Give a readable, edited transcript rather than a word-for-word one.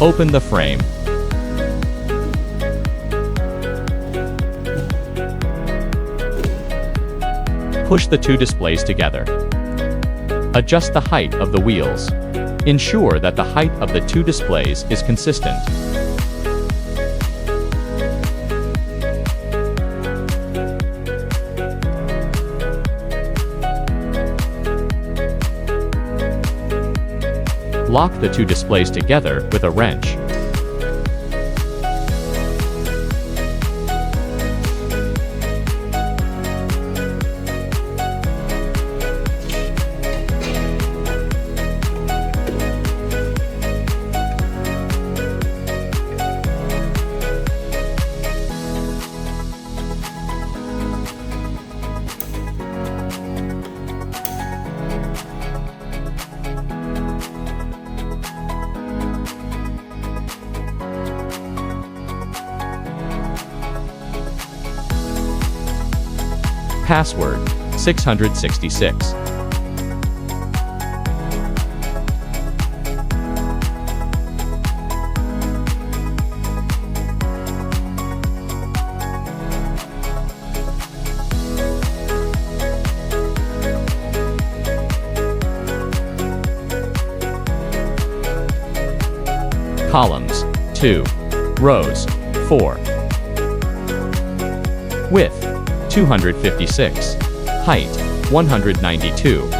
Open the frame. Push the two displays together. Adjust the height of the wheels. Ensure that the height of the two displays is consistent. Lock the two displays together with a wrench. Password 666. Columns 2. Rows 4. Width 256. Height 192.